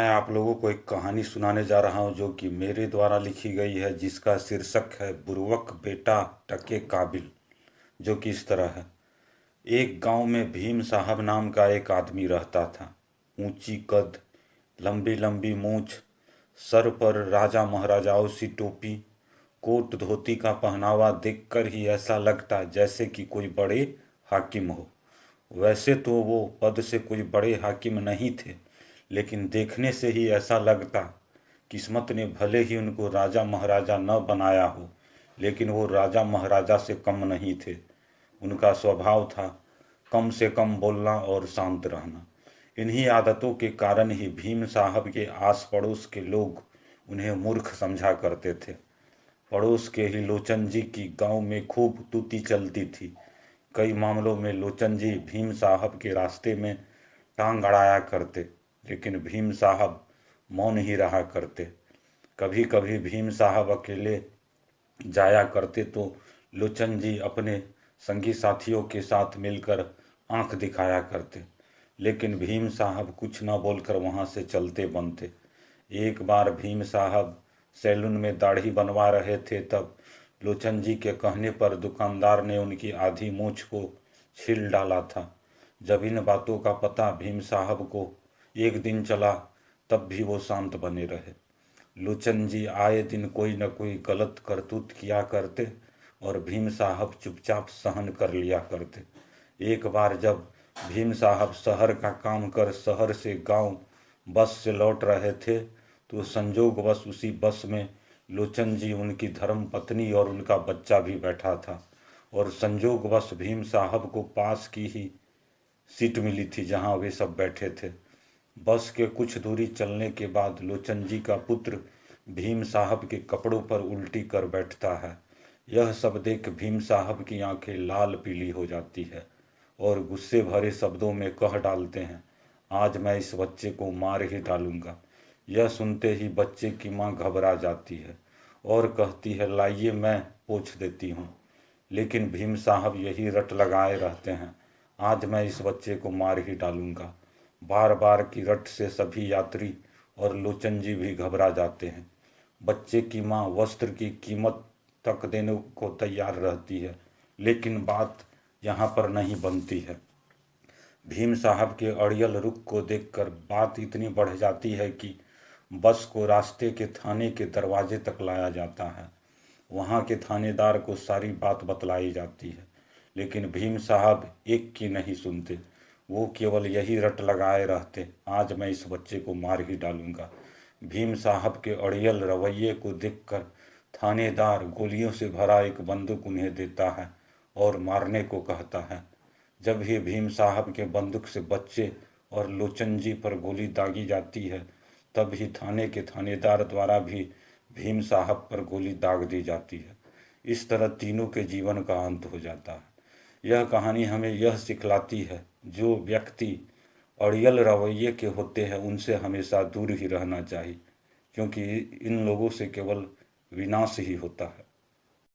मैं आप लोगों को एक कहानी सुनाने जा रहा हूँ जो कि मेरे द्वारा लिखी गई है, जिसका शीर्षक है बुर्बक बेटा टके काबिल। जो कि इस तरह है। एक गांव में भीम साहब नाम का एक आदमी रहता था। ऊंची कद, लंबी लंबी मूछ, सर पर राजा महाराजाओं सी टोपी, कोट धोती का पहनावा देखकर ही ऐसा लगता जैसे कि कोई बड़े हाकिम हो। वैसे तो वो पद से कोई बड़े हाकिम नहीं थे, लेकिन देखने से ही ऐसा लगता किस्मत ने भले ही उनको राजा महाराजा न बनाया हो, लेकिन वो राजा महाराजा से कम नहीं थे। उनका स्वभाव था कम से कम बोलना और शांत रहना। इन्हीं आदतों के कारण ही भीम साहब के आस पड़ोस के लोग उन्हें मूर्ख समझा करते थे। पड़ोस के ही लोचन जी की गांव में खूब तूती चलती थी। कई मामलों में लोचन जी भीम साहब के रास्ते में टांग अड़ाया करते, लेकिन भीम साहब मौन ही रहा करते। कभी कभी भीम साहब अकेले जाया करते तो लोचन जी अपने संगी साथियों के साथ मिलकर आंख दिखाया करते, लेकिन भीम साहब कुछ न बोलकर वहां से चलते बनते। एक बार भीम साहब सैलून में दाढ़ी बनवा रहे थे, तब लोचन जी के कहने पर दुकानदार ने उनकी आधी मूछ को छील डाला था। जब इन बातों का पता भीम साहब को एक दिन चला, तब भी वो शांत बने रहे। लोचन जी आए दिन कोई न कोई गलत करतूत किया करते और भीम साहब चुपचाप सहन कर लिया करते। एक बार जब भीम साहब शहर का काम कर शहर से गांव बस से लौट रहे थे, तो संजोगवश उसी बस में लोचन जी, उनकी धर्म पत्नी और उनका बच्चा भी बैठा था। और संजोगवश भीम साहब को पास की ही सीट मिली थी जहां वे सब बैठे थे। बस के कुछ दूरी चलने के बाद लोचन जी का पुत्र भीम साहब के कपड़ों पर उल्टी कर बैठता है। यह सब देख भीम साहब की आंखें लाल पीली हो जाती है और गुस्से भरे शब्दों में कह डालते हैं, आज मैं इस बच्चे को मार ही डालूंगा। यह सुनते ही बच्चे की मां घबरा जाती है और कहती है, लाइए मैं पोंछ देती हूँ। लेकिन भीम साहब यही रट लगाए रहते हैं, आज मैं इस बच्चे को मार ही डालूंगा। बार बार की रट से सभी यात्री और लोचन जी भी घबरा जाते हैं। बच्चे की मां वस्त्र की कीमत तक देने को तैयार रहती है, लेकिन बात यहाँ पर नहीं बनती है। भीम साहब के अड़ियल रुख को देखकर बात इतनी बढ़ जाती है कि बस को रास्ते के थाने के दरवाजे तक लाया जाता है। वहाँ के थानेदार को सारी बात बतलाई जाती है, लेकिन भीम साहब एक की नहीं सुनते। वो केवल यही रट लगाए रहते, आज मैं इस बच्चे को मार ही डालूंगा। भीम साहब के अड़ियल रवैये को देखकर थानेदार गोलियों से भरा एक बंदूक उन्हें देता है और मारने को कहता है। जब ही भीम साहब के बंदूक से बच्चे और लोचन जी पर गोली दागी जाती है, तब ही थाने के थानेदार द्वारा भी भीम साहब पर गोली दाग दी जाती है। इस तरह तीनों के जीवन का अंत हो जाता है। यह कहानी हमें यह सिखलाती है, जो व्यक्ति अड़ियल रवैये के होते हैं उनसे हमेशा दूर ही रहना चाहिए, क्योंकि इन लोगों से केवल विनाश ही होता है।